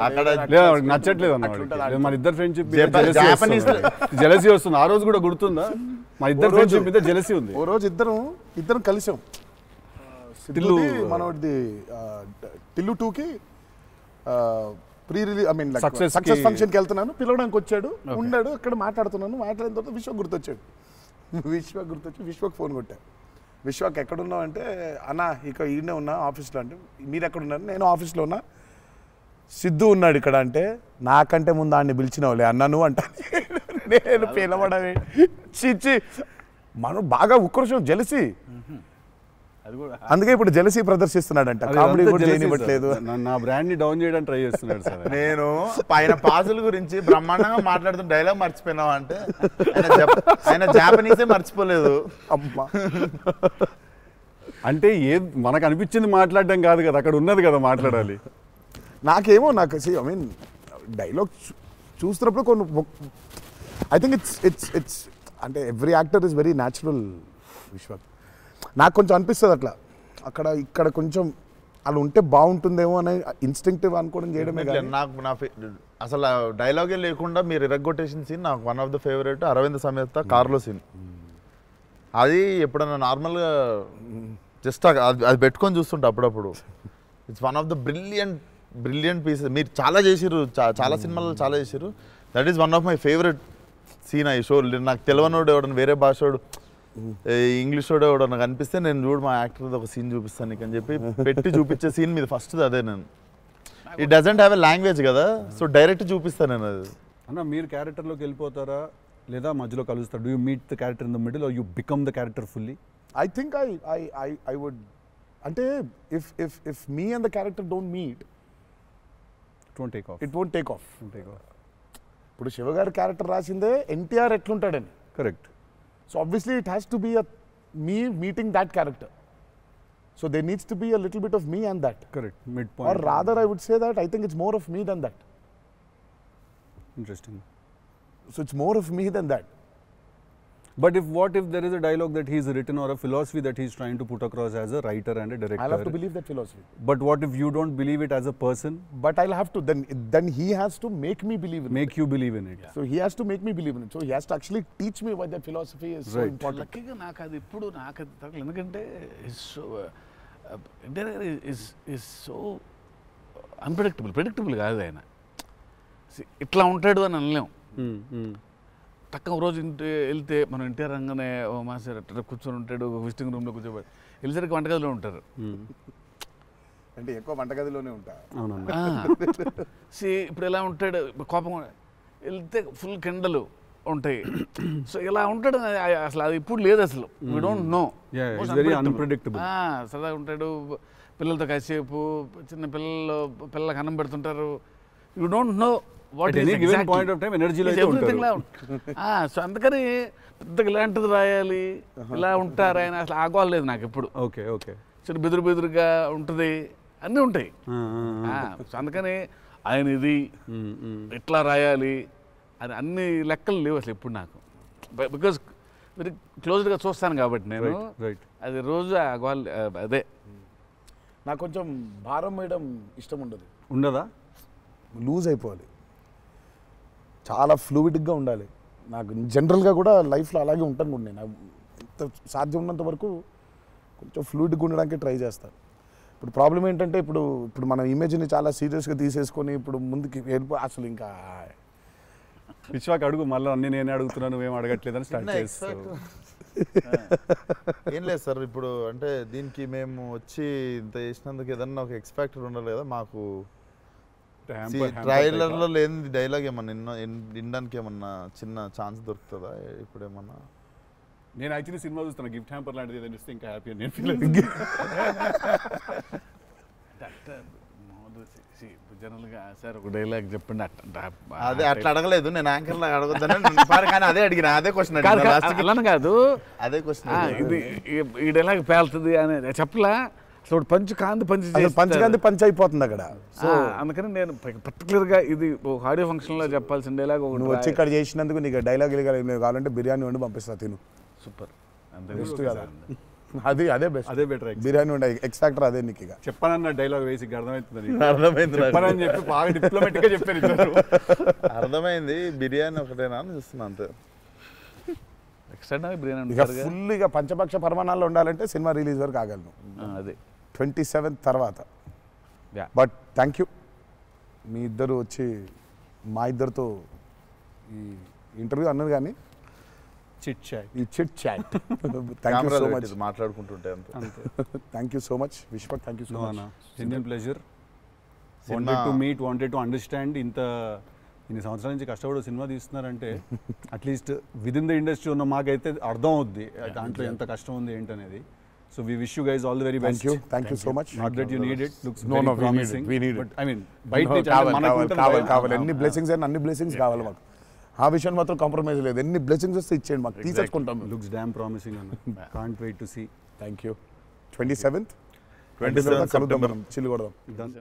అక్కడ నచ్చట్లేదు అన్నమాట. మన ఇద్దరు ఫ్రెండ్షిప్ జెలసీ వస్తుంది. ఆ రోజు కూడా గుర్తుందా? మా ఇద్దరు ఫ్రెండ్షిప్ మీద జెలసీ ఉంది. ఓ రోజు ఇద్దరం కలిసాం. మనది టిల్లు 2కి ప్రీ రిలీజ్ సక్సెస్ ఫంక్షన్కి వెళ్తున్నాను, పిలవడానికి వచ్చాడు, ఉన్నాడు అక్కడ, మాట్లాడుతున్నాను. మాట్లాడిన తర్వాత విశ్వక్ గుర్తొచ్చి విశ్వక్ ఫోన్ కొట్టా. విశ్వక్ ఎక్కడున్నావు అంటే, అన్న ఇక ఈయనే ఉన్నా ఆఫీస్లో. అంటే మీరు ఎక్కడున్నారు? నేను ఆఫీస్లో ఉన్నా. సిద్ధు ఉన్నాడు ఇక్కడ అంటే, నాకంటే ముందు ఆయన్ని పిలిచినవులే అన్నా నువ్వు అంటా. నేను పిలవడమే చిచ్చి. మనం బాగా ఉక్రోషం, జెలసీ. అందుకే ఇప్పుడు జెలసీ ప్రదర్శిస్తున్నాడంట. కామెడీ కూడా చేయనివ్వట్లేదు. నా బ్రాండ్ ని డౌన్ చేయడానికి ట్రై చేస్తున్నాడు సార్. నేను ఆయన పాజుల గురించి బ్రహ్మాండంగా మాట్లాడుతున్న డైలాగ్ మర్చిపోయినావు అంటే, ఆయన జాపనీసే మర్చిపోలేదు. అమ్మా అంటే మనకు అనిపించింది మాట్లాడడం కాదు కదా, అక్కడ ఉన్నది కదా మాట్లాడాలి. నాకేమో ఐ మీన్ డైలాగ్ చూస్తున్నప్పుడు కొన్ని ఐ థింక్ ఇట్స్ అంటే every actor is very natural. Vishwak నాకు కొంచెం అనిపిస్తుంది అట్లా, ఇక్కడ కొంచెం అలా ఉంటే బాగుంటుందేమో అని ఇన్స్టింక్టివ్ అనుకోవడం చేయడమే. నాకు అసలు డైలాగే లేకుండా మీరు ఇరగ్గొట్టేసిన సీన్ నాకు one of the favourite. Aravind Sametha కార్లో సీన్. అది ఎప్పుడన్నా నార్మల్గా జస్ట్ అది పెట్టుకొని చూస్తుంటా అప్పుడప్పుడు. It's one of the brilliant pieces. మీరు చాలా చేసిర్రు, చాలా సినిమాల్లో చాలా చేసిర్రు. That is one of my favourite scene. ఈ షో నాకు తెలియనోడు ఎవడన్నా, వేరే భాషోడు, ఇంగ్లీష్ వాడు ఎవడన్నా కనిపిస్తే నేను చూడు మా యాక్టర్ ఒక సీన్ చూపిస్తాను నీకు అని చెప్పి పెట్టి చూపించే సీన్ మీద ఫస్ట్ అదే. నేను it doesn't have a language కదా, సో డైరెక్ట్ చూపిస్తాను నేను. అది అన్న మీరు క్యారెక్టర్లోకి వెళ్ళిపోతారా లేదా మధ్యలో కలుస్తారు? Do you meet the character in the middle or you become the character fully? I think I would. అంటే if me and the character don't meet, it won't take off. ఇప్పుడు శివగారి క్యారెక్టర్ రాసిందే ఎన్టీఆర్ ఎట్లుంటాడని. Correct. So obviously it has to be me meeting that character. So there needs to be a little bit of me and that. Correct. Midpoint. Or rather I would say that I think it's more of me than that. Interesting. So it's more of me than that. But what if there is a dialogue that he's written or a philosophy that he's trying to put across as a writer and a director? I'll have to believe that philosophy. But what if you don't believe it as a person? But I'll have to. Then he has to make me believe in it. Make you believe in it. Yeah. So he has to make me believe in it. So he has to actually teach me why that philosophy is so important. లక్కీగా నాకు అది ఇప్పుడు నాకు అది తగ్గలేదు. ఎందుకంటే is so predictable కాదు ఆయన. ఇట్లా ఉంటాడు అని అనలేం. టక్క రోజు వెళ్తే మనం ఎన్టీఆర్ రంగానే మాస్టర్ అట్లా కూర్చొని ఉంటాడు, విజిటింగ్ రూమ్లో కూర్చోబెట్టి వెళ్ళేసరికి వంటగదిలో ఉంటారు. అంటే ఎక్కువ వంటగదిలోనే ఉంటా. ఇప్పుడు ఎలా ఉంటాడు, కోపం వెళ్తే ఫుల్ కెండలు, ఉంటాయి. సో ఇలా ఉంటాడు అసలు అది ఇప్పుడు లేదు అసలు. We don't know. Yeah, it's very unpredictable. సరదాగా ఉంటాడు, పిల్లలతో కాసేపు, చిన్న పిల్లలకు అన్నం పెడుతుంటారు. You don't know what At any given point of time, energy లో అయితే ఉంటారు. సో అందుకని పెద్దగా ఇలాంటిది రాయాలి, ఇలా ఉంటారు ఆయన, అసలు ఆగోలేదు నాకు ఎప్పుడు. Okay okay. చిన్న బెదురుగా ఉంటుంది, అన్నీ ఉంటాయి. సో అందుకని ఆయన ఇది ఇట్లా రాయాలి అని అన్ని లెక్కలు లేవు అసలు ఎప్పుడు నాకు. బికాజ్ వెరీ క్లోజ్గా చూస్తాను కాబట్టి నేను. రైట్. అది రోజు అదే నాకు కొంచెం భారం వేయడం ఇష్టం ఉండదు. ఉండదా? లూజ్ అయిపోవాలి, చాలా ఫ్లూయిడ్గా ఉండాలి. నాకు జనరల్గా కూడా లైఫ్లో అలాగే ఉంటాను కూడా నేను. ఎంత సాధ్యం ఉన్నంత వరకు కొంచెం ఫ్లూయిడ్గా ఉండడానికి ట్రై చేస్తాను. ఇప్పుడు ప్రాబ్లం ఏంటంటే ఇప్పుడు మన ఇమేజ్ని చాలా సీరియస్గా తీసేసుకొని ఇప్పుడు ముందుకి అసలు ఇంకా విశ్వాకి అడుగు, మళ్ళీ అన్ని నేనే అడుగుతున్నాను, నువ్వేం అడగట్లేదని స్టార్ట్ చేస్తావు. ఏం లేదు సార్, ఇప్పుడు అంటే దీనికి మేము వచ్చి ఇంత చేసినందుకు ఏదన్నా ఒక ఎక్స్పెక్టర్ ఉండాలి కదా మాకు. ట్రైలర్లో లేని డైలాగ్ ఏమన్నా వినడానికి ఏమన్నా చిన్న ఛాన్స్ దొరుకుతుందా ఇప్పుడు ఏమన్నా? నేను యాక్చువల్లీ సినిమా చూస్తాను, గిఫ్ట్ హ్యాంపర్ లాంటిది ఏదైనా ఇస్తే ఇంకా హ్యాపీ అని నేను ఫీల్ జనరల్గా సార్ ఒక డైలాగ్ చెప్పండి. అదే అట్లా అడగలేదు నేను, యాంకర్ లాగా అడగొద్దని కానీ అదే అడిగిన, అదే క్వశ్చన్ అలా కాదు, అదే క్వశ్చన్. ఇది ఈ డైలాగ్ పేలుతుంది అని చెప్పలా. అసలు పంచ్ పంచకాంతి పంచ్ అయిపోతుంది అక్కడ. సో అందుకని నేను పర్టికులర్గా ఇది ఒక ఆడియో ఫంక్షన్లో చెప్పాల్సిన డైలాగ్ ఒకటి. నువ్వు వచ్చి ఇక్కడ చేసినందుకు నీకు డైలాగ్ కావాలంటే బిర్యానీ వండి పంపిస్తా, తిను. సూపర్. బెస్ట్ కదా, అదే బెస్ట్, అదే బెటర్. బిర్యానీ ఉండే ఎక్స్ ఫ్యాక్టర్ అదే నీకు. ఇక చెప్పానన్న డైలాగ్ వేసి అర్థమవుతుంది, అర్థమైంది చెప్పానని చెప్పి బాగా డిప్లొమాటిక్ గా చెప్పారు. అర్థమైంది. బిర్యానీ ఒకటేనా అని చూస్తున్నా అంతే. ఎక్స్ట్రా బిర్యానీ ఇక ఫుల్ ఇక పంచపక్ష పరమాణాల్లో ఉండాలంటే సినిమా రిలీజ్ వరకు ఆగలను. అదే 27th తర్వాత. బట్ థ్యాంక్ యూ, మీ ఇద్దరు వచ్చి మా ఇద్దరితో ఈ ఇంటర్వ్యూ అన్నారు కానీ చిట్ చాట్, ఈ chit chat. Thank you so much. మాట్లాడుకుంటుంటే అంతే. Thank you so much Vishwak, thank you so much. Genuine pleasure. Wanted to meet, wanted to understand. ఇన్ని సంవత్సరాల నుంచి కష్టపడి సినిమా తీస్తున్నారంటే at least with in the industry ఉన్న మాకైతే అర్థం అవుద్ది దాంట్లో ఎంత కష్టం ఉంది ఏంటనేది. So we wish you guys all the very best. Thank you so much. Not that you need it. Looks No, very promising. we need it. But I mean, బయట నుంచి అంటే మనకు ఉంటుంది కదా. కావాలి ఎన్ని బ్లెస్సింగ్స్ అయినా అన్ని బ్లెస్సింగ్స్ కావాలి మాకు. ఆ విషయం మాత్రం కాంప్రమైజ్ లేదు. ఎన్ని బ్లెస్సింగ్స్ వస్తే ఇచ్చేయండి మాకు, తీసేసుకుంటాం. Looks damn promising అన్న. Can't wait to see. Thank you. 27th కలుద్దాం మనం, చిల్లు కొడదాం. Done.